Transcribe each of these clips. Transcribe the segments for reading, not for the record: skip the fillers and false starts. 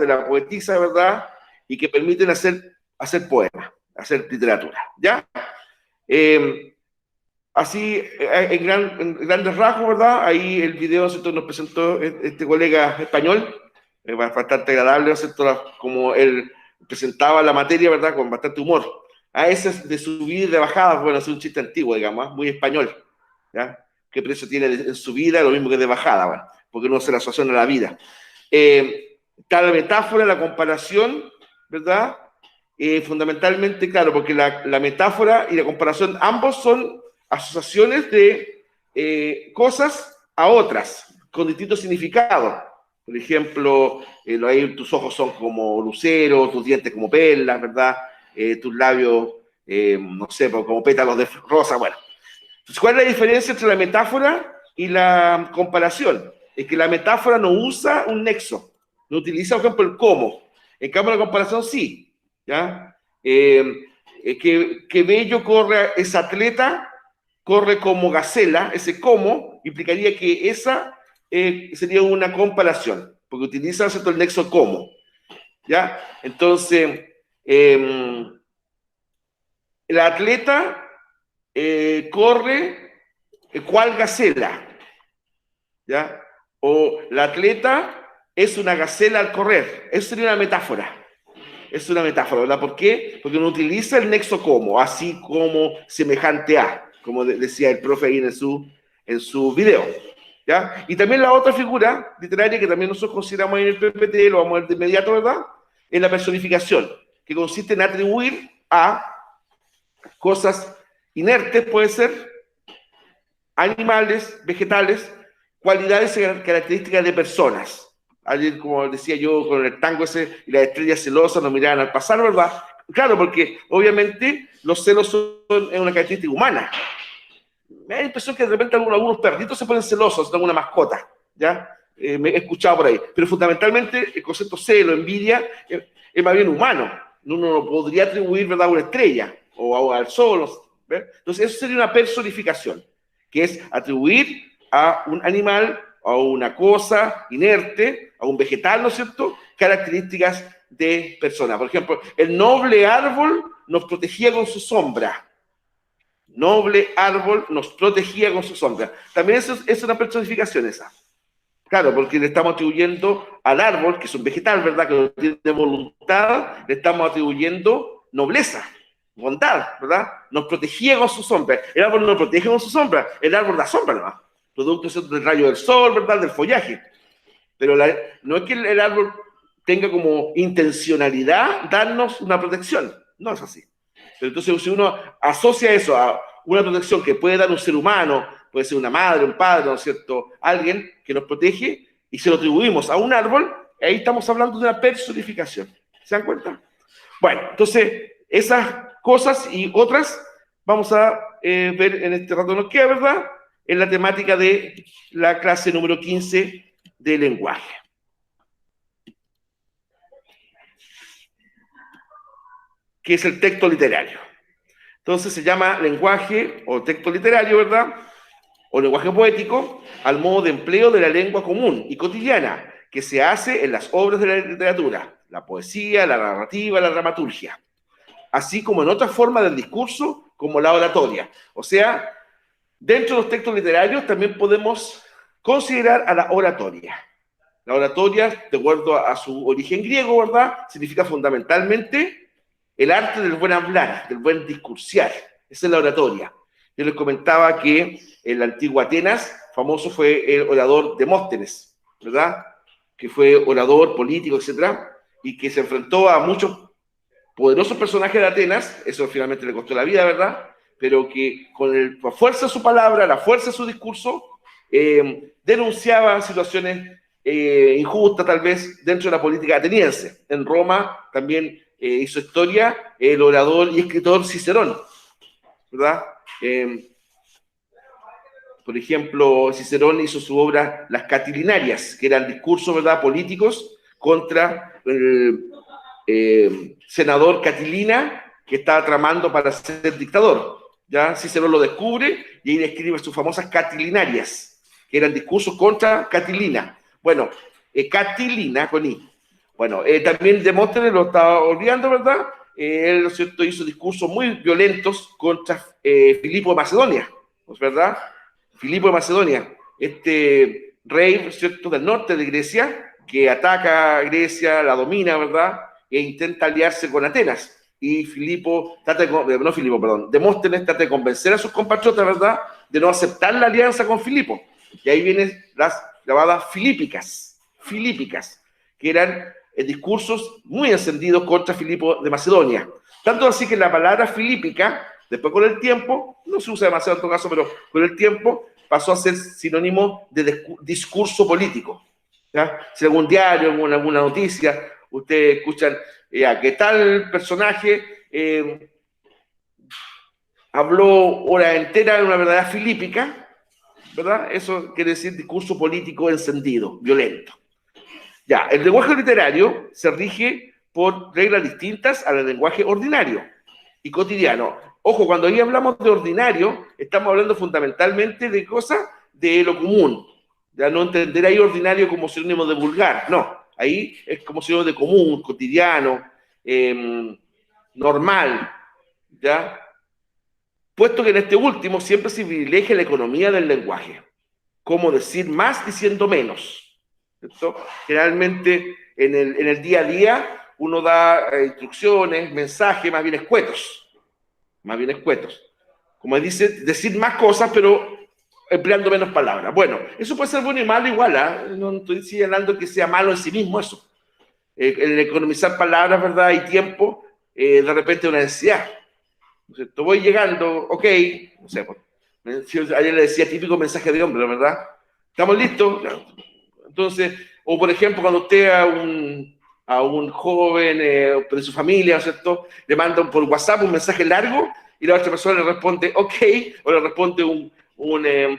de la poetisa, ¿verdad? Y que permiten hacer poemas, hacer literatura, ¿ya? Así, en grandes rasgos, ¿verdad? Ahí el video, ¿cierto? Nos presentó este colega español, bastante agradable, ¿cierto? Como él presentaba la materia, ¿verdad? Con bastante humor. A ese de subida y de bajada, bueno, es un chiste antiguo, digamos, muy español, ¿ya? ¿Qué precio tiene en subida? Lo mismo que de bajada, bueno, porque no se la asocian a la vida. Está la metáfora, la comparación, ¿verdad? Fundamentalmente, claro, porque la metáfora y la comparación, ambos son asociaciones de cosas a otras, con distintos significados. Por ejemplo, ahí tus ojos son como luceros, tus dientes como perlas, ¿verdad? Tus labios, no sé, como pétalos de rosa, bueno. Entonces, ¿cuál es la diferencia entre la metáfora y la comparación? Es que la metáfora no usa un nexo, no utiliza, por ejemplo, el cómo. En cambio, la comparación sí, ¿ya? Que bello corre ese atleta, corre como gacela, ese cómo implicaría que esa sería una comparación, porque utiliza, ¿cierto?, el nexo cómo, ¿ya? Entonces, el atleta corre cual gacela, ¿ya? O la atleta es una gacela al correr. Eso sería una metáfora. Es una metáfora, ¿verdad? ¿Por qué? Porque no utiliza el nexo como, así como semejante a, como decía el profe ahí en su video, ¿ya? Y también la otra figura literaria que también nosotros consideramos en el PPT, lo vamos a ver de inmediato, ¿verdad? Es la personificación, que consiste en atribuir a cosas inertes, puede ser, animales, vegetales, cualidades y características de personas. Alguien, como decía yo, con el tango ese y las estrellas celosas nos miraban al pasar, ¿verdad? Claro, porque obviamente los celos son una característica humana. Me da la impresión que de repente algunos perritos se ponen celosos de alguna mascota, ¿ya? Me he escuchado por ahí. Pero fundamentalmente el concepto celo, envidia, es más bien humano. Uno no podría atribuir, ¿verdad?, a una estrella o al sol. ¿Ver? Entonces eso sería una personificación, que es atribuir a un animal, a una cosa inerte, a un vegetal, ¿no es cierto?, características de persona. Por ejemplo, el noble árbol nos protegía con su sombra. Noble árbol nos protegía con su sombra. También eso es una personificación esa. Claro, porque le estamos atribuyendo al árbol, que es un vegetal, ¿verdad?, que no tiene voluntad, le estamos atribuyendo nobleza, bondad, ¿verdad? Nos protegía con su sombra. El árbol no protege con su sombra, el árbol da sombra nomás, producto del rayo del sol, ¿verdad?, del follaje. Pero no es que el árbol tenga como intencionalidad darnos una protección, no es así. Pero entonces, si uno asocia eso a una protección que puede dar un ser humano, puede ser una madre, un padre, ¿no es cierto?, alguien que nos protege, y se lo atribuimos a un árbol, ahí estamos hablando de una personificación. ¿Se dan cuenta? Bueno, entonces, esas cosas y otras vamos a ver en este rato nos queda, ¿verdad?, en la temática de la clase número 15 de lenguaje. Que es el texto literario. Entonces se llama lenguaje o texto literario, ¿verdad?, o lenguaje poético, al modo de empleo de la lengua común y cotidiana que se hace en las obras de la literatura, la poesía, la narrativa, la dramaturgia, así como en otras formas del discurso, como la oratoria. O sea, dentro de los textos literarios también podemos considerar a la oratoria. La oratoria, de acuerdo a su origen griego, ¿verdad?, significa fundamentalmente el arte del buen hablar, del buen discursiar. Esa es la oratoria. Yo les comentaba que en la antigua Atenas, famoso fue el orador Demóstenes, ¿verdad?, que fue orador, político, etcétera, y que se enfrentó a muchos poderosos personajes de Atenas. Eso finalmente le costó la vida, ¿verdad?, pero que con la fuerza de su palabra, la fuerza de su discurso, denunciaba situaciones injustas, tal vez, dentro de la política ateniense. En Roma también hizo historia el orador y escritor Cicerón, ¿verdad? Por ejemplo, Cicerón hizo su obra Las Catilinarias, que eran discursos, ¿verdad?, políticos contra el senador Catilina, que estaba tramando para ser dictador. ¿Ya? Cicerón lo descubre y ahí escribe sus famosas Catilinarias, que eran discursos contra Catilina. Bueno, Catilina, con I, Bueno, también Demóstenes lo estaba olvidando, ¿verdad? Él, ¿no es cierto?, hizo discursos muy violentos contra Filipo de Macedonia, ¿no es verdad? Filipo de Macedonia, este rey, ¿no es cierto?, del norte de Grecia, que ataca a Grecia, la domina, ¿verdad?, e intenta aliarse con Atenas. Y Filipo, no Filipo, perdón, Demóstenes trata de convencer a sus compatriotas, ¿verdad?, de no aceptar la alianza con Filipo. Y ahí vienen las llamadas filípicas, que eran discursos muy encendidos contra Filipo de Macedonia. Tanto así que la palabra filípica, después con el tiempo, no se usa demasiado en todo caso, pero con el tiempo pasó a ser sinónimo de discurso político. ¿Ya? Si en algún diario, en alguna noticia, ustedes escuchan que tal personaje habló hora entera de una verdadera filípica, ¿verdad? Eso quiere decir discurso político encendido, violento. Ya, el lenguaje literario se rige por reglas distintas al lenguaje ordinario y cotidiano. Ojo, cuando ahí hablamos de ordinario, estamos hablando fundamentalmente de cosas de lo común. Ya no entender ahí ordinario como sinónimo de vulgar, no. Ahí es como sinónimo de común, cotidiano, normal, ¿ya? Puesto que en este último siempre se privilegia la economía del lenguaje. Cómo decir más diciendo menos. ¿Cierto? Generalmente en el día a día uno da instrucciones, mensajes más bien escuetos. Como dice, decir más cosas, pero empleando menos palabras. Bueno, eso puede ser bueno y malo igual, ¿eh? No estoy señalando que sea malo en sí mismo eso. El economizar palabras, ¿verdad? Y tiempo, de repente una necesidad. ¿Cierto? Voy llegando, ok, no sé, pues, ayer le decía típico mensaje de hombre, ¿verdad? ¿Estamos listos? Entonces, o por ejemplo, cuando usted a un joven de su familia, ¿cierto?, le manda por WhatsApp un mensaje largo y la otra persona le responde ok, o le responde un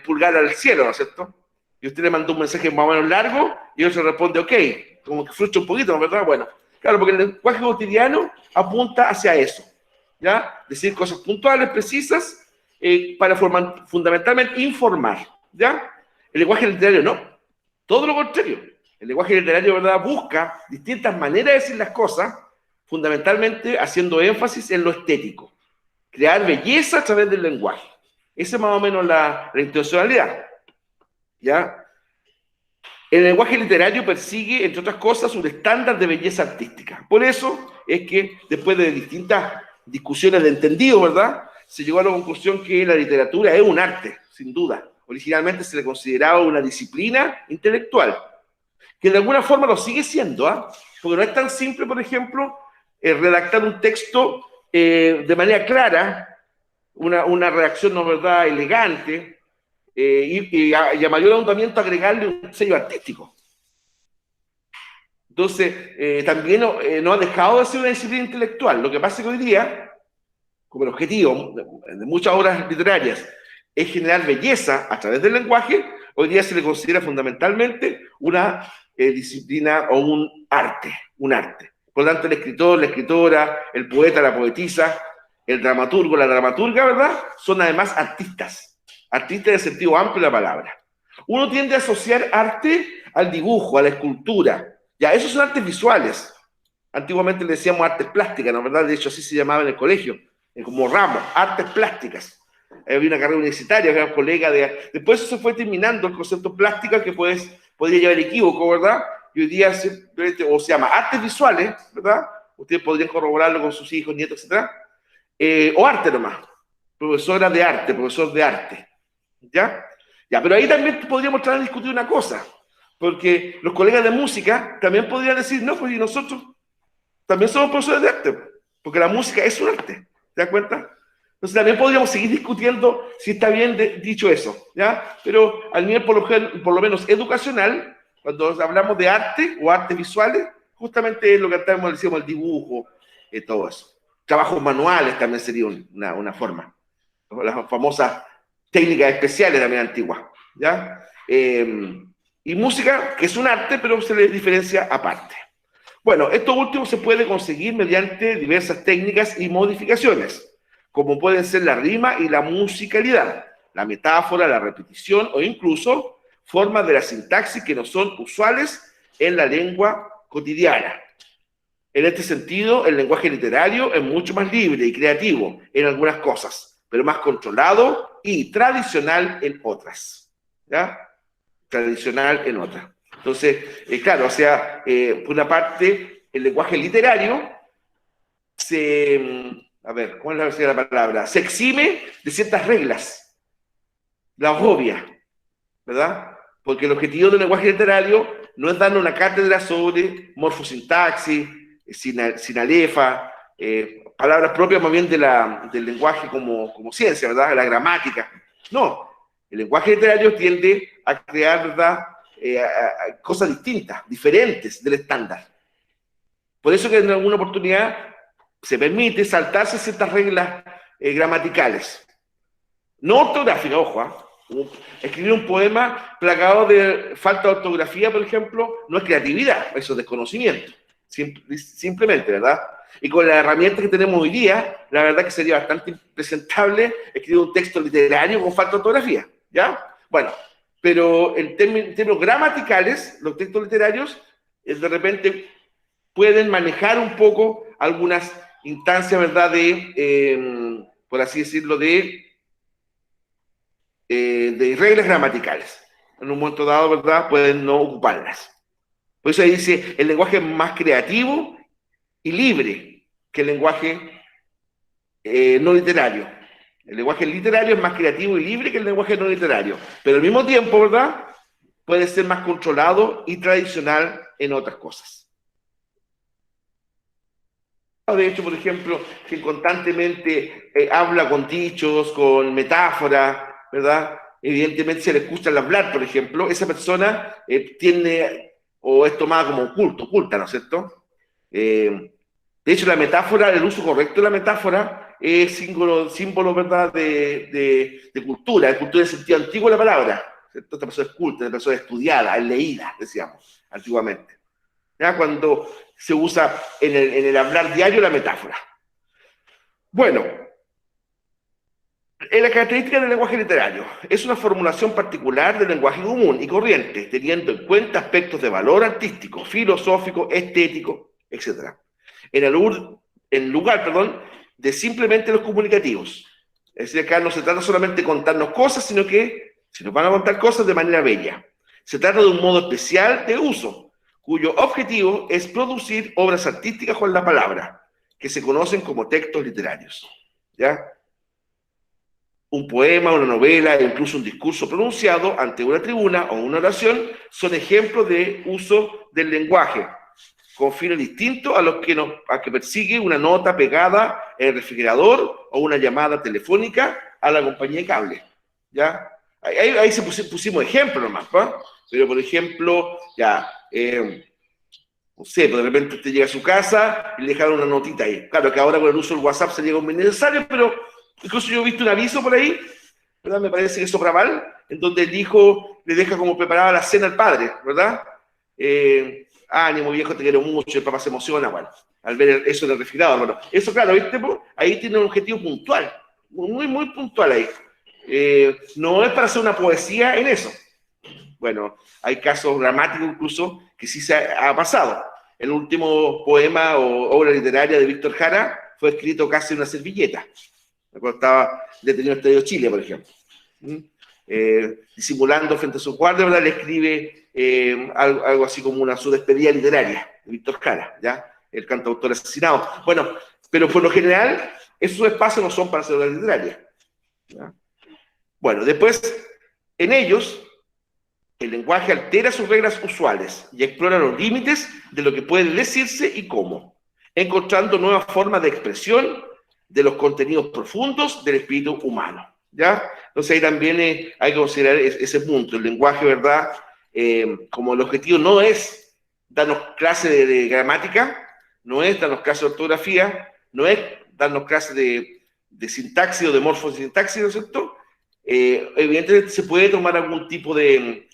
pulgar al cielo, ¿no es cierto? Y usted le mandó un mensaje más o menos largo y el otro responde ok, como que frustra un poquito, ¿no es verdad? Bueno, claro, porque el lenguaje cotidiano apunta hacia eso, ¿ya? Decir cosas puntuales, precisas, para fundamentalmente informar, ¿ya? El lenguaje literario no. Todo lo contrario. El lenguaje literario, ¿verdad?, busca distintas maneras de decir las cosas, fundamentalmente haciendo énfasis en lo estético. Crear belleza a través del lenguaje. Esa es más o menos la intencionalidad. ¿Ya? El lenguaje literario persigue, entre otras cosas, un estándar de belleza artística. Por eso es que, después de distintas discusiones de entendido, ¿verdad?, se llegó a la conclusión que la literatura es un arte, sin duda. Originalmente se le consideraba una disciplina intelectual, que de alguna forma lo sigue siendo, ¿ah? Porque no es tan simple, por ejemplo, redactar un texto de manera clara, una redacción, ¿no es verdad?, elegante, y a mayor ahondamiento agregarle un sello artístico. Entonces, también no ha dejado de ser una disciplina intelectual. Lo que pasa es que hoy día, como el objetivo de muchas obras literarias es generar belleza a través del lenguaje, hoy día se le considera fundamentalmente una disciplina o un arte. Por lo tanto, el escritor, la escritora, el poeta, la poetisa, el dramaturgo, la dramaturga, ¿verdad?, son además artistas en el sentido amplio de la palabra. Uno tiende a asociar arte al dibujo, a la escultura. Ya, esos son artes visuales. Antiguamente le decíamos artes plásticas, ¿no es verdad? De hecho, así se llamaba en el colegio, como ramo, artes plásticas. Había una carrera universitaria, había un colega de... Después eso se fue terminando el concepto plástica que podría llevar equívoco, ¿verdad? Y hoy día simplemente, o se llama artes visuales, ¿verdad? Ustedes podrían corroborarlo con sus hijos, nietos, etc. O arte nomás. Profesor de arte. ¿Ya? Ya, pero ahí también podríamos tratar a discutir una cosa, porque los colegas de música también podrían decir, no, pues y nosotros también somos profesores de arte, porque la música es un arte, ¿te das cuenta? Entonces también podríamos seguir discutiendo si está bien dicho eso, ¿ya? Pero al nivel por lo menos educacional, cuando hablamos de arte o artes visuales, justamente es lo que decíamos, el dibujo, todo eso. Trabajos manuales también sería una forma. Las famosas técnicas especiales también antiguas, ¿ya? Y música, que es un arte, pero se le diferencia aparte. Bueno, esto último se puede conseguir mediante diversas técnicas y modificaciones, como pueden ser la rima y la musicalidad, la metáfora, la repetición o incluso formas de la sintaxis que no son usuales en la lengua cotidiana. En este sentido, el lenguaje literario es mucho más libre y creativo en algunas cosas, pero más controlado y tradicional en otras. ¿Ya? Tradicional en otras. Entonces, claro, o sea, por una parte, el lenguaje literario a ver, ¿cómo es la palabra? Se exime de ciertas reglas, las obvia, ¿verdad? Porque el objetivo del lenguaje literario no es darle una cátedra sobre morfosintaxis, sinalefa, palabras propias más bien del lenguaje como ciencia, ¿verdad? La gramática. No, el lenguaje literario tiende a crear, ¿verdad? Cosas distintas, diferentes del estándar. Por eso que en alguna oportunidad se permite saltarse ciertas reglas gramaticales. No ortográfica, ojo. Escribir un poema plagado de falta de ortografía, por ejemplo, no es creatividad, eso es desconocimiento. Simplemente, ¿verdad? Y con las herramientas que tenemos hoy día, la verdad que sería bastante impresentable escribir un texto literario con falta de ortografía, ¿ya? Bueno, pero en términos gramaticales, los textos literarios de repente pueden manejar un poco algunas instancias, ¿verdad? Por así decirlo, de reglas gramaticales. En un momento dado, ¿verdad? Pueden no ocuparlas. Por eso ahí dice, el lenguaje es más creativo y libre que el lenguaje no literario. El lenguaje literario es más creativo y libre que el lenguaje no literario. Pero al mismo tiempo, ¿verdad? Puede ser más controlado y tradicional en otras cosas. De hecho, por ejemplo, que constantemente habla con dichos, con metáforas, ¿verdad? Evidentemente, si le escuchan hablar, por ejemplo, esa persona tiene o es tomada como oculta, ¿no es cierto? De hecho, la metáfora, el uso correcto de la metáfora es símbolo ¿verdad? De cultura en el sentido antiguo de la palabra, ¿cierto? Esta persona es culta, esta persona es estudiada, es leída, decíamos, antiguamente. ¿Ya? Cuando se usa en el hablar diario la metáfora. Bueno, en la característica del lenguaje literario es una formulación particular del lenguaje común y corriente, teniendo en cuenta aspectos de valor artístico, filosófico, estético, etc. En lugar, de simplemente los comunicativos. Es decir, acá no se trata solamente de contarnos cosas, sino que se nos van a contar cosas de manera bella. Se trata de un modo especial de uso, cuyo objetivo es producir obras artísticas con la palabra, que se conocen como textos literarios. ¿Ya? Un poema, una novela e incluso un discurso pronunciado ante una tribuna o una oración son ejemplos de uso del lenguaje, con fines distintos a que persigue una nota pegada en el refrigerador o una llamada telefónica a la compañía de cable. ¿Ya? Ahí pusimos ejemplos nomás, ¿no? Pero, por ejemplo, ya, no sé, pues de repente usted llega a su casa y le dejaron una notita ahí. Claro que ahora con el uso del WhatsApp sería como innecesario, pero incluso yo he visto un aviso por ahí, ¿verdad? Me parece que es Sopraval, en donde el hijo le deja como preparada la cena al padre, ¿verdad? Ánimo viejo, te quiero mucho, el papá se emociona, bueno, al ver eso en el refrigerador, bueno, eso claro, ¿viste? Ahí tiene un objetivo puntual, muy, muy puntual ahí. No es para hacer una poesía en eso. Bueno, hay casos dramáticos incluso que sí se ha pasado. El último poema o obra literaria de Víctor Jara fue escrito casi en una servilleta. Cuando estaba detenido en el Estadio Chile, por ejemplo. Disimulando frente a su guardia, ¿verdad? Le escribe algo así como su despedida literaria de Víctor Jara, ¿ya? El cantautor asesinado. Bueno, pero por lo general, esos espacios no son para hacer obra literaria. ¿Ya? Bueno, después, en ellos, el lenguaje altera sus reglas usuales y explora los límites de lo que puede decirse y cómo, encontrando nuevas formas de expresión de los contenidos profundos del espíritu humano. ¿Ya? Entonces ahí también hay que considerar ese punto. El lenguaje, ¿verdad? Como el objetivo no es darnos clases de gramática, no es darnos clases de ortografía, no es darnos clases de sintaxis o de morfosintaxis, ¿no es cierto? Evidentemente se puede tomar algún tipo de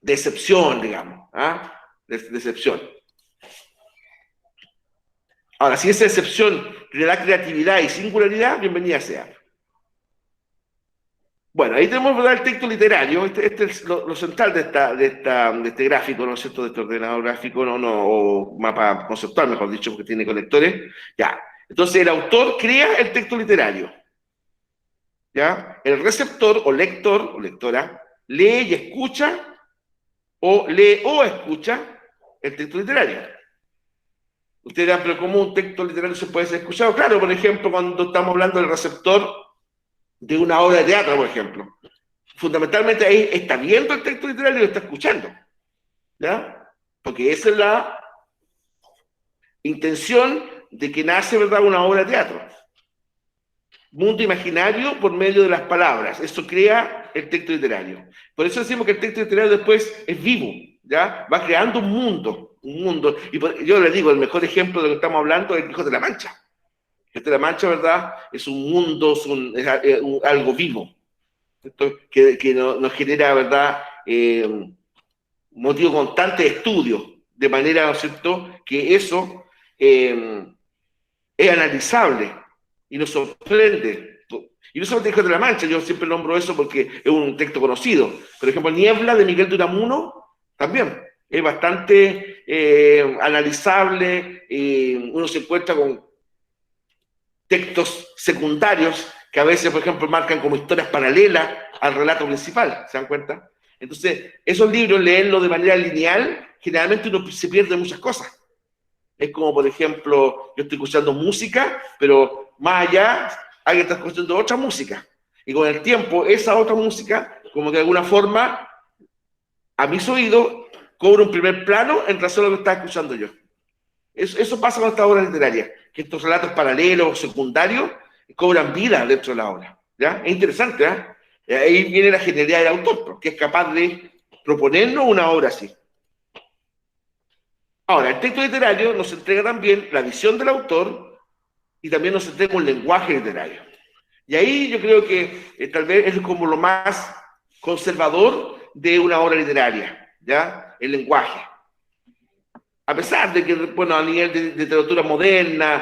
excepción, digamos, ¿ah? De excepción. Ahora, si esa excepción le da creatividad y singularidad, bienvenida sea. Bueno, ahí tenemos, ¿verdad?, el texto literario. Este es lo central de este gráfico, ¿no es cierto?, de este ordenador gráfico, o mapa conceptual, mejor dicho, porque tiene conectores. Ya. Entonces, el autor crea el texto literario. ¿Ya? El receptor o lector o lectora lee y escucha, o lee o escucha el texto literario. Ustedes dirán, pero ¿cómo un texto literario se puede ser escuchado? Claro, por ejemplo, cuando estamos hablando del receptor de una obra de teatro, por ejemplo. Fundamentalmente ahí está viendo el texto literario y lo está escuchando. ¿Ya? Porque esa es la intención de que nace, ¿verdad?, una obra de teatro. Mundo imaginario por medio de las palabras. Eso crea el texto literario. Por eso decimos que el texto literario después es vivo, ¿ya? Va creando un mundo, un mundo. Y yo les digo, el mejor ejemplo de lo que estamos hablando es el Quijote de la Mancha. El Quijote de la Mancha, ¿verdad?, es un mundo, es algo vivo, que nos genera, ¿verdad?, motivo constante de estudio, de manera, ¿no es cierto?, que eso es analizable y nos sorprende. Y no solamente el Quijote de la Mancha, yo siempre nombro eso porque es un texto conocido. Por ejemplo, Niebla de Miguel de Unamuno también es bastante analizable. Uno se encuentra con textos secundarios que a veces, por ejemplo, marcan como historias paralelas al relato principal, ¿se dan cuenta? Entonces, esos libros, leerlos de manera lineal, generalmente uno se pierde muchas cosas. Es como, por ejemplo, yo estoy escuchando música, pero más allá alguien está escuchando otra música. Y con el tiempo, esa otra música, como que de alguna forma, a mis oídos, cobra un primer plano en razón a lo que estaba escuchando yo. Eso pasa con esta obra literaria, que estos relatos paralelos, secundarios, cobran vida dentro de la obra. ¿Ya? Es interesante, ¿eh? Ahí viene la genialidad del autor, que es capaz de proponernos una obra así. Ahora, el texto literario nos entrega también la visión del autor y también nos entrega un lenguaje literario. Y ahí yo creo que tal vez es como lo más conservador de una obra literaria, ¿ya? El lenguaje. A pesar de que, bueno, a nivel de literatura moderna,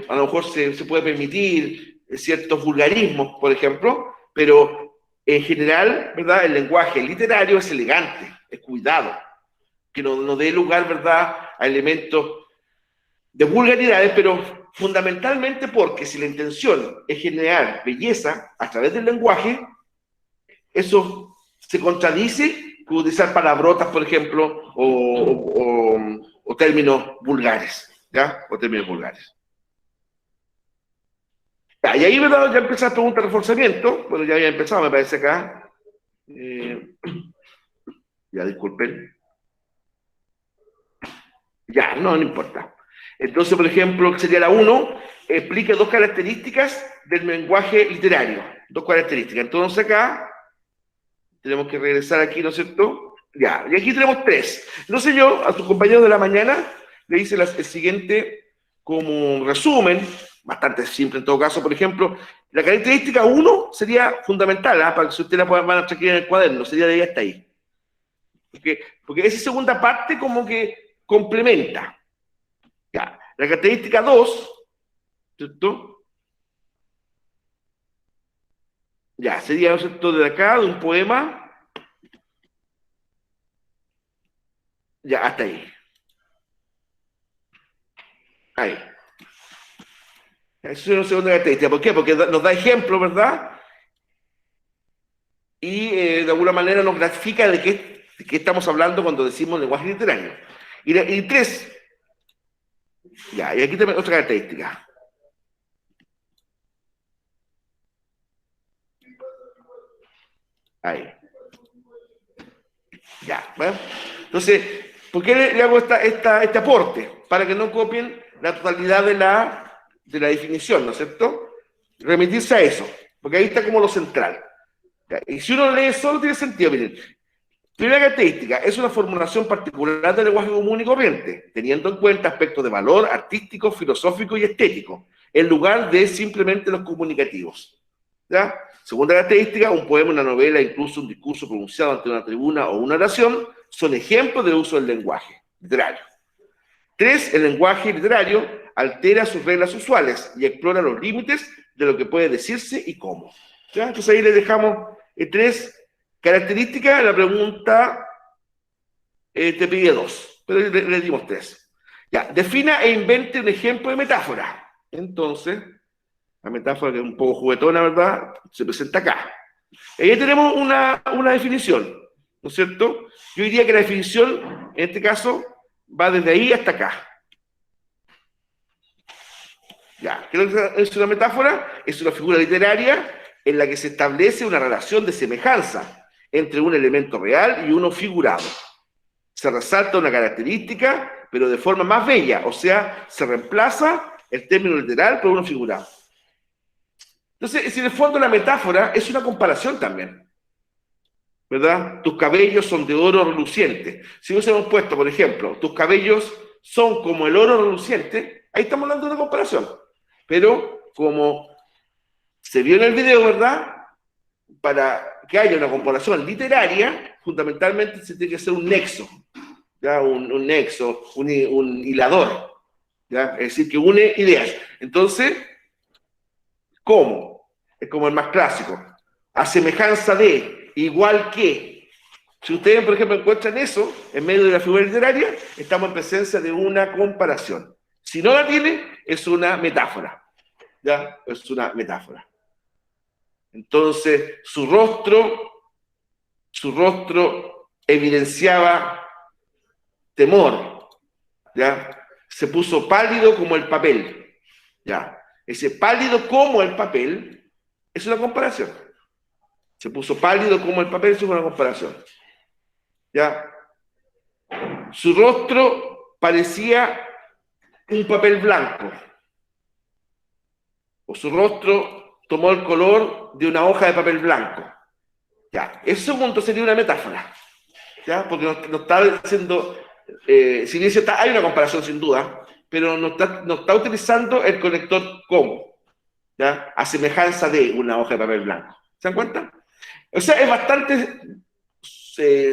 a lo mejor se puede permitir ciertos vulgarismos, por ejemplo, pero en general, ¿verdad?, el lenguaje literario es elegante, es cuidado, que no dé lugar, ¿verdad?, a elementos de vulgaridades, pero fundamentalmente porque si la intención es generar belleza a través del lenguaje, eso se contradice con utilizar palabrotas, por ejemplo, o términos vulgares, ¿ya? O términos vulgares. Ya, y ahí, ¿verdad?, ya empezó la pregunta de reforzamiento. Bueno, ya había empezado, me parece acá. Ya, disculpen. Ya, no importa. Entonces, por ejemplo, que sería la 1, explica dos características del lenguaje literario. Dos características. Entonces acá, tenemos que regresar aquí, ¿no es cierto? Ya, y aquí tenemos 3. Entonces yo, a sus compañeros de la mañana, le hice el siguiente como resumen, bastante simple en todo caso. Por ejemplo, la característica 1 sería fundamental, ¿eh?, para que si ustedes la van a chequear en el cuaderno, sería de ahí hasta ahí. Porque esa segunda parte como que complementa. Ya. La característica 2, ¿cierto? Ya, sería, ¿no es cierto?, de acá, de un poema. Ya, hasta ahí. Ahí. Eso es una segunda característica. ¿Por qué? Porque nos da ejemplo, ¿verdad? Y de alguna manera nos grafica de qué estamos hablando cuando decimos lenguaje literario. Y 3, ya, y aquí tenemos otra característica. Ahí. Ya, ¿bueno? Entonces, ¿por qué le hago este aporte? Para que no copien la totalidad de la definición, ¿no es cierto? Remitirse a eso, porque ahí está como lo central. ¿Ya? Y si uno lee solo tiene sentido, miren. Primera característica, es una formulación particular del lenguaje común y corriente, teniendo en cuenta aspectos de valor artístico, filosófico y estético, en lugar de simplemente los comunicativos. ¿Ya? Segunda característica, un poema, una novela, incluso un discurso pronunciado ante una tribuna o una oración, son ejemplos del uso del lenguaje literario. 3, el lenguaje literario altera sus reglas usuales y explora los límites de lo que puede decirse y cómo. ¿Ya? Entonces ahí le dejamos 3 características. La pregunta te pide 2, pero le dimos 3. Ya, defina e invente un ejemplo de metáfora. Entonces, la metáfora, que es un poco juguetona, ¿verdad?, se presenta acá. Ahí tenemos una definición, ¿no es cierto? Yo diría que la definición, en este caso, va desde ahí hasta acá. Ya, ¿qué es una metáfora? Es una figura literaria en la que se establece una relación de semejanza entre un elemento real y uno figurado. Se resalta una característica, pero de forma más bella, o sea, se reemplaza el término literal por uno figurado. Entonces, si en el fondo la metáfora es una comparación también, ¿verdad? Tus cabellos son de oro reluciente. Si hubiésemos puesto, por ejemplo, tus cabellos son como el oro reluciente, ahí estamos hablando de una comparación. Pero como se vio en el video, ¿verdad?, para que haya una comparación literaria, fundamentalmente se tiene que hacer un nexo, ¿ya? Un nexo, un hilador, ¿ya? Es decir, que une ideas. Entonces, ¿cómo? Es como el más clásico. A semejanza de, igual que. Si ustedes, por ejemplo, encuentran eso en medio de la figura literaria, estamos en presencia de una comparación. Si no la tiene, es una metáfora. ¿Ya? Es una metáfora. Entonces, su rostro evidenciaba temor, ¿ya? Se puso pálido como el papel, ¿ya? Ese pálido como el papel es una comparación. Se puso pálido como el papel es una comparación, ¿ya? Su rostro parecía un papel blanco, o su rostro tomó el color de una hoja de papel blanco. Ya, ese punto sería una metáfora, ¿ya? Porque no está diciendo, si bien hay una comparación sin duda, pero no está utilizando el conector como, ¿ya? A semejanza de una hoja de papel blanco. ¿Se dan cuenta? O sea, es bastante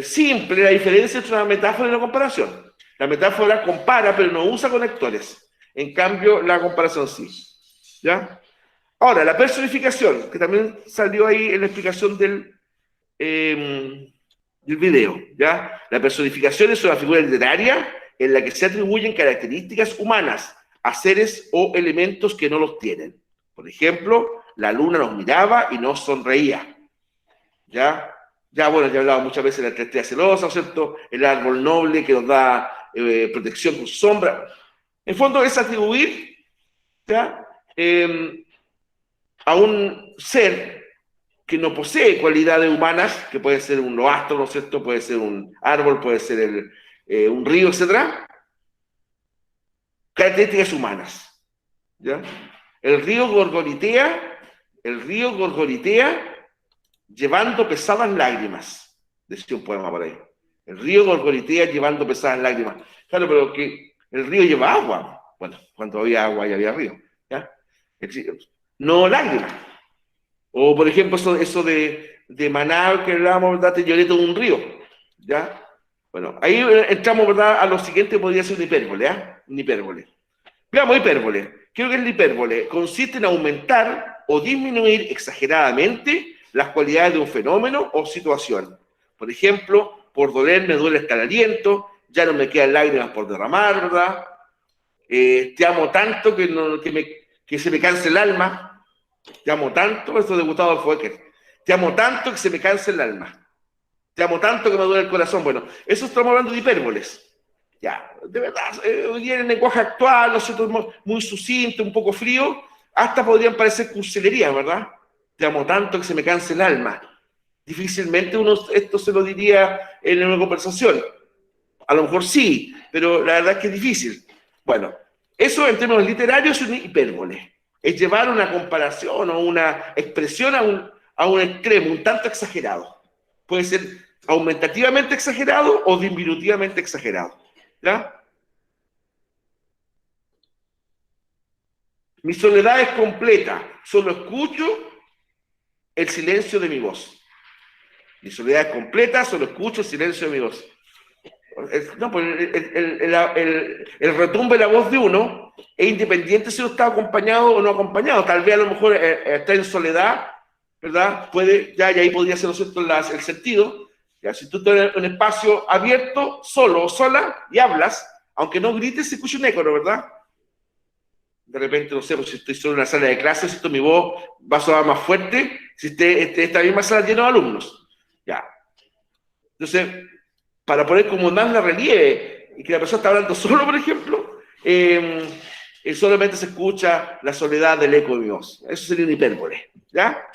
simple la diferencia entre una metáfora y una comparación. La metáfora compara, pero no usa conectores. En cambio, la comparación sí. ¿Ya? Ahora, la personificación, que también salió ahí en la explicación del video, ¿ya? La personificación es una figura literaria en la que se atribuyen características humanas a seres o elementos que no los tienen. Por ejemplo, la luna nos miraba y nos sonreía, ¿ya? Ya, bueno, ya he hablado muchas veces de la estrella celosa, ¿cierto? El árbol noble que nos da protección con sombra. En fondo es atribuir, ¿ya?, a un ser que no posee cualidades humanas, que puede ser un loastro, ¿no es cierto?, puede ser un árbol, puede ser un río, etc., características humanas, ¿ya? El río gorgoritea llevando pesadas lágrimas, decía un poema por ahí. El río gorgoritea llevando pesadas lágrimas. Claro, pero que el río lleva agua. Bueno, cuando había agua ya había río, ¿ya? No lágrimas. O, por ejemplo, eso de Maná, que hablábamos, ¿verdad?, te lloré todo un río, ¿ya? Bueno, ahí entramos, ¿verdad?, a lo siguiente, podría ser una hipérbole, ¿eh? Una hipérbole. Veamos, hipérbole. ¿Qué es lo que es la hipérbole? Consiste en aumentar o disminuir exageradamente las cualidades de un fenómeno o situación. Por ejemplo, por doler me duele hasta el aliento, ya no me quedan lágrimas por derramar, ¿verdad? Te amo tanto que se me canse el alma. Te amo tanto, esto de Gustavo Foecker. Te amo tanto que se me canse el alma. Te amo tanto que me duele el corazón. Bueno, eso estamos hablando de hipérboles. Ya, de verdad, hoy día en el lenguaje actual, nosotros muy sucinto, un poco frío, hasta podrían parecer cursilerías, ¿verdad? Te amo tanto que se me canse el alma. Difícilmente uno esto se lo diría en una conversación. A lo mejor sí, pero la verdad es que es difícil. Bueno, eso en términos literarios es un hipérbole. Es llevar una comparación o una expresión a un extremo, un tanto exagerado. Puede ser aumentativamente exagerado o diminutivamente exagerado. ¿Ya? Mi soledad es completa, solo escucho el silencio de mi voz. Mi soledad es completa, solo escucho el silencio de mi voz. No, pues el retumbe de la voz de uno es independiente si uno está acompañado o no acompañado. Tal vez a lo mejor está en soledad, ¿verdad? Puede, ya, y ahí podría ser, ¿no es cierto?, el sentido. Ya, si tú estás en un espacio abierto, solo o sola, y hablas, aunque no grites, se escucha un eco, ¿no? ¿Verdad? De repente, no sé, pues si estoy solo en una sala de clases, si mi voz va a sonar más fuerte, si esta misma sala llena de alumnos. Ya. Entonces, para poner como más la relieve, y que la persona está hablando solo, por ejemplo, solamente se escucha la soledad del eco de mi voz. Eso sería una hipérbole. ¿Ya?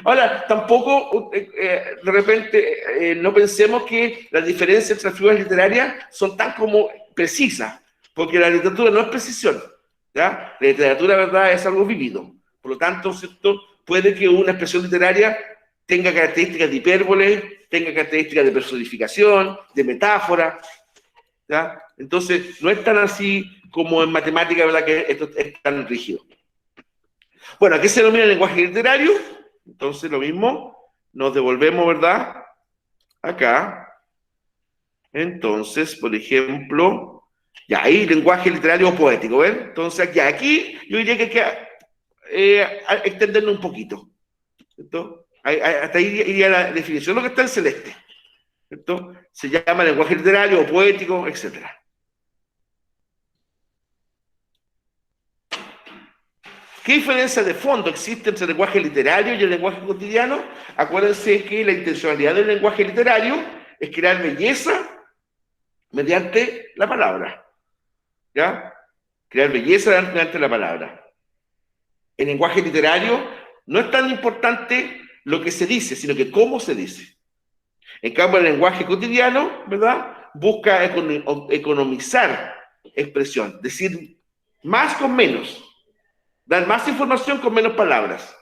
Ahora, tampoco, de repente, no pensemos que las diferencias entre las figuras literarias son tan como precisas, porque la literatura no es precisión, ¿ya? La literatura, ¿verdad?, es algo vivido. Por lo tanto, ¿cierto?, puede que una expresión literaria tenga características de hipérbole, tenga características de personificación, de metáfora, ¿ya? Entonces, no es tan así como en matemática, ¿verdad?, que esto es tan rígido. Bueno, ¿a qué se denomina el lenguaje literario? Entonces, lo mismo, nos devolvemos, ¿verdad?, acá. Entonces, por ejemplo, ya ahí lenguaje literario o poético, ¿ven? Entonces, aquí yo diría que hay que extenderlo un poquito, ¿cierto? Hasta ahí iría la definición, lo que está en celeste, ¿cierto? Se llama lenguaje literario o poético, etc. ¿Qué diferencia de fondo existe entre el lenguaje literario y el lenguaje cotidiano? Acuérdense que la intencionalidad del lenguaje literario es crear belleza mediante la palabra, ¿ya? Crear belleza mediante la palabra. El lenguaje literario no es tan importante lo que se dice, sino que cómo se dice. En cambio, el lenguaje cotidiano, ¿verdad?, busca economizar expresión, decir más con menos, dar más información con menos palabras.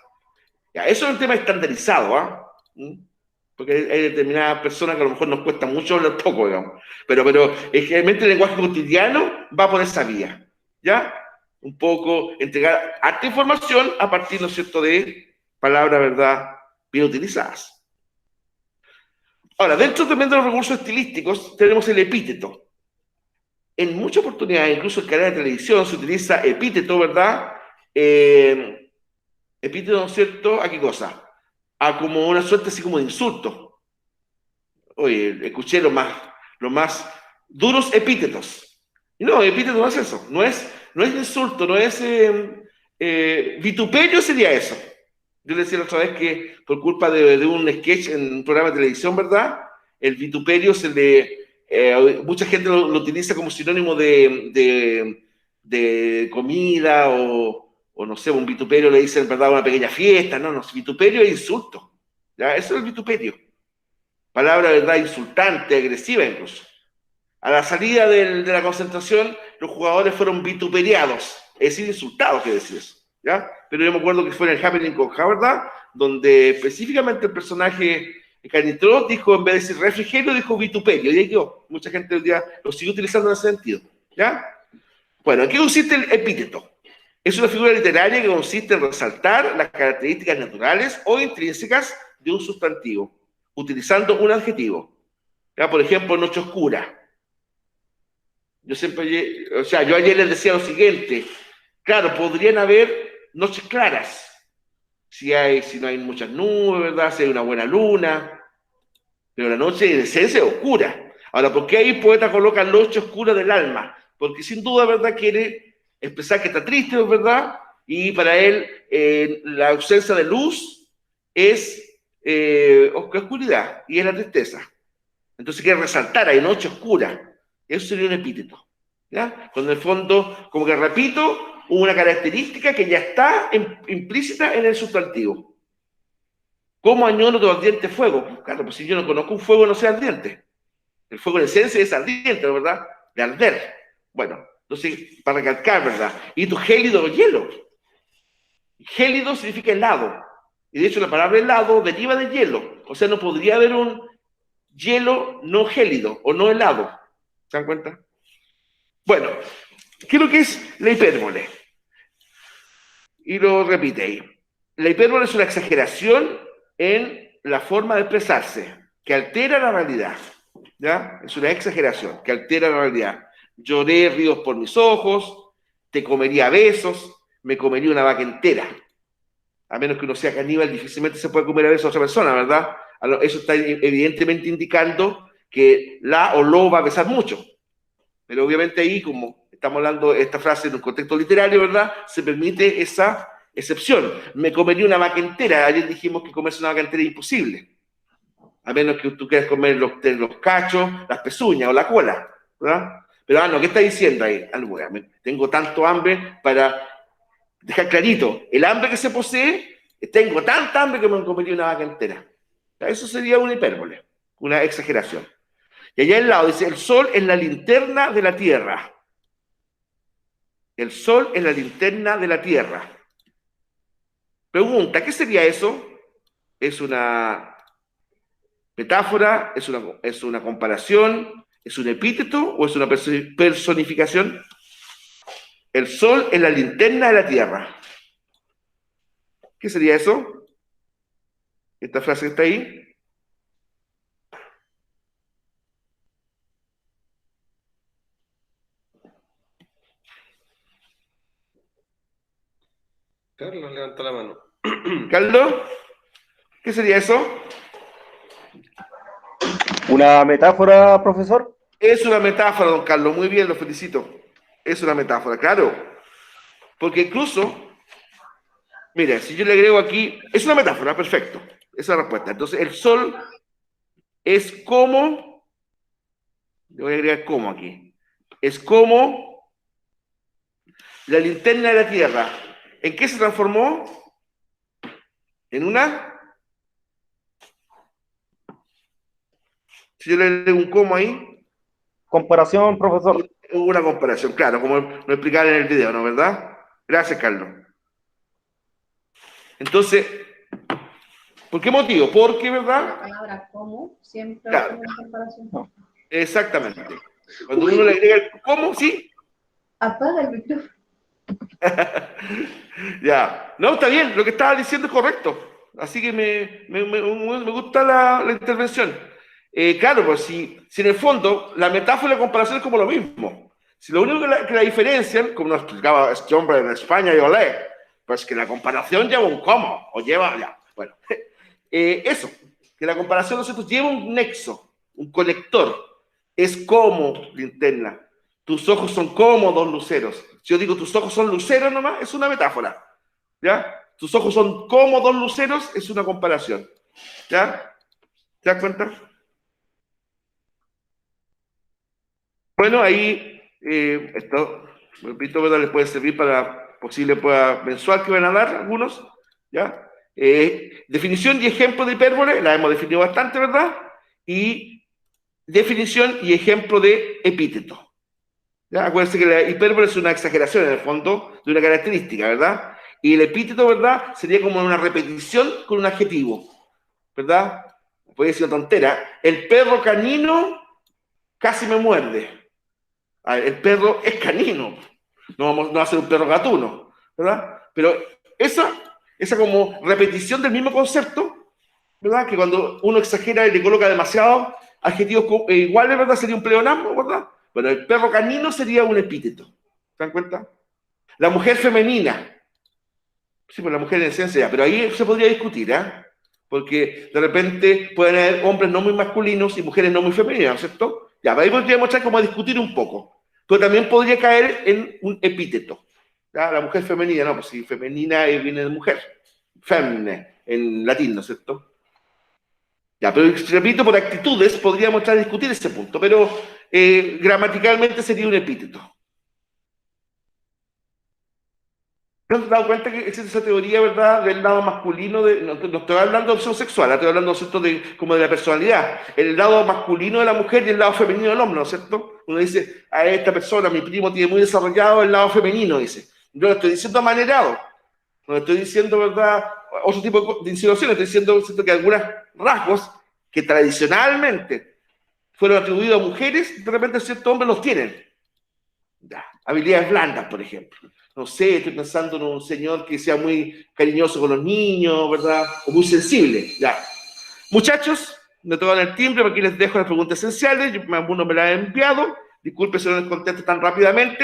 Ya, eso es un tema estandarizado, ¿ah? Porque hay determinadas personas que a lo mejor nos cuesta mucho hablar poco, digamos. Pero generalmente el lenguaje cotidiano va por esa vía, ¿ya? Un poco entregar harta información a partir, ¿no es cierto?, de palabras, ¿verdad?, bien utilizadas. Ahora, dentro también de los recursos estilísticos tenemos el epíteto. En muchas oportunidades, incluso en canales de televisión, se utiliza epíteto, ¿verdad? Epíteto, ¿no es cierto?, ¿a qué cosa? A como una suerte así como de insulto. Oye, escuché los más duros epítetos. Y no, epíteto no es eso, no es insulto, no es vituperio, sería eso. Yo le decía la otra vez que por culpa de un sketch en un programa de televisión, ¿verdad?, el vituperio mucha gente lo utiliza como sinónimo de comida o no sé, un vituperio le dicen, ¿verdad?, una pequeña fiesta. No, vituperio es insulto, ¿ya? Eso es el vituperio. Palabra, ¿verdad?, insultante, agresiva incluso. A la salida de la concentración, los jugadores fueron vituperiados, es decir, insultados, que decir eso, ¿ya? Pero yo me acuerdo que fue en el Happening con ¿verdad?, donde específicamente el personaje Canitrot dijo, en vez de decir refrigerio, dijo vituperio, y ahí quedó. Mucha gente hoy día lo sigue utilizando en ese sentido, ¿ya? Bueno, ¿en qué consiste el epíteto? Es una figura literaria que consiste en resaltar las características naturales o intrínsecas de un sustantivo, utilizando un adjetivo. ¿Ya? Por ejemplo, noche oscura. Yo ayer les decía lo siguiente: claro, podrían haber noches claras, si no hay muchas nubes, ¿verdad?, si hay una buena luna, pero la noche en esencia es oscura. Ahora, ¿por qué ahí el poeta coloca noche oscura del alma? Porque sin duda, ¿verdad?, quiere expresar que está triste, ¿verdad? Y para él la ausencia de luz es oscuridad, y es la tristeza. Entonces quiere resaltar, hay noche oscura. Eso sería un epíteto, ¿ya? Cuando en el fondo, como que repito, una característica que ya está implícita en el sustantivo. ¿Cómo añoro tu ardiente fuego? Claro, pues si yo no conozco un fuego, no sea ardiente. El fuego en esencia es ardiente, ¿verdad?, de arder. Bueno, entonces, para recalcar, ¿verdad? Y tu gélido hielo. Gélido significa helado. Y de hecho la palabra helado deriva de hielo. O sea, no podría haber un hielo no gélido o no helado. ¿Se dan cuenta? Bueno, ¿qué es lo que es la hipérbole? Y lo repite ahí. La hipérbole es una exageración en la forma de expresarse, que altera la realidad. ¿Ya? Es una exageración que altera la realidad. Lloré ríos por mis ojos, te comería besos, me comería una vaca entera. a menos que uno sea caníbal, difícilmente se puede comer a besos a otra persona, ¿verdad? Eso está evidentemente indicando que la o lo va a besar mucho. Pero obviamente ahí, como estamos hablando de esta frase en un contexto literario, ¿verdad? Se permite esa excepción. Me comería una vaca entera. Ayer dijimos que comerse una vaca entera es imposible. A menos que tú quieras comer los cachos, las pezuñas o la cola, ¿verdad? Pero, no, ¿qué está diciendo ahí? Tengo tanto hambre para dejar clarito. El hambre que se posee, tengo tanta hambre que me comería una vaca entera. Eso sería una hipérbole, una exageración. Y allá al lado dice, el sol es la linterna de la tierra. El sol es la linterna de la tierra. Pregunta, ¿qué sería eso? ¿Es una metáfora? ¿Es una comparación? ¿Es un epíteto o es una personificación? El sol es la linterna de la tierra. ¿Qué sería eso? Esta frase que está ahí. Carlos levanta la mano. Carlos, ¿qué sería eso? ¿Una metáfora, profesor? Es una metáfora, don Carlos. Muy bien, lo felicito. Es una metáfora, claro. Porque incluso, mira, si yo le agrego aquí, es una metáfora, perfecto. Esa es la respuesta. Entonces, el sol es como, le voy a agregar como aquí, es como la linterna de la tierra. ¿En qué se transformó? En una, si yo le agrego un como ahí, Comparación, profesor. una comparación, claro, como lo explicaba en el video, ¿no? ¿Verdad? Gracias, Carlos. Entonces, ¿por qué motivo? Porque, ¿verdad? La palabra como siempre Claro. hace una comparación. Exactamente. Cuando uno le agrega el cómo, sí. Apaga el micrófono. Ya. No, está bien, lo que estaba diciendo es correcto. Así que me gusta la intervención. Claro, pues si en el fondo la metáfora y la comparación es como lo mismo. Si lo único que la diferencian, como nos explicaba este hombre en España y Olé, pues que la comparación lleva un cómo, o lleva, ya, bueno. Eso, que la comparación nosotros lleva un nexo, un conector. Es como linterna. Tus ojos son como dos luceros. Si yo digo tus ojos son luceros nomás, es una metáfora. ¿Ya? Tus ojos son como dos luceros, es una comparación. ¿Ya? ¿Te das cuenta? Bueno, ahí esto, repito, ¿verdad? Les puede servir para posible prueba mensual que van a dar algunos. ¿Ya? Definición y ejemplo de hipérbole, la hemos definido bastante, ¿verdad? Y definición y ejemplo de epíteto. ¿Ya? Acuérdense que la hipérbole es una exageración en el fondo de una característica, ¿verdad? Y el epíteto, ¿verdad? Sería como una repetición con un adjetivo, ¿verdad? Puede decir una tontera. El perro canino casi me muerde. A ver, el perro es canino. No va a ser un perro gatuno, ¿verdad? Pero esa como repetición del mismo concepto, ¿verdad? Que cuando uno exagera y le coloca demasiados adjetivos iguales, ¿verdad? Sería un pleonasmo, ¿verdad? Bueno, el perro canino sería un epíteto. ¿Se dan cuenta? La mujer femenina. Sí, pues la mujer en esencia ya, pero ahí se podría discutir, ¿eh? Porque de repente pueden haber hombres no muy masculinos y mujeres no muy femeninas, ¿cierto? Ya, ahí podríamos entrar como a discutir un poco. Pero también podría caer en un epíteto. ¿Ya? La mujer femenina, no, pues si femenina viene de mujer. Femine, en latín, ¿no es cierto? Ya, pero repito, por actitudes podríamos entrar a discutir ese punto, pero gramaticalmente sería un epíteto. ¿No te has dado cuenta que existe esa teoría, verdad, del lado masculino? No estoy hablando de opción sexual, estoy hablando, ¿cierto?, como de la personalidad. El lado masculino de la mujer y el lado femenino del hombre, ¿no es cierto? Uno dice, a esta persona, mi primo tiene muy desarrollado el lado femenino, dice. Yo lo estoy diciendo amanerado. No estoy diciendo, ¿verdad?, otro tipo de insinuaciones. Estoy diciendo, ¿cierto?, que algunos rasgos que tradicionalmente fueron atribuidos a mujeres, de repente ciertos hombres los tienen. Ya. Habilidades blandas, por ejemplo. No sé, estoy pensando en un señor que sea muy cariñoso con los niños, ¿verdad? O muy sensible, ya. Muchachos, me tocan el timbre, porque aquí les dejo las preguntas esenciales. Algunos me las han enviado. Disculpe si no les contesto tan rápidamente.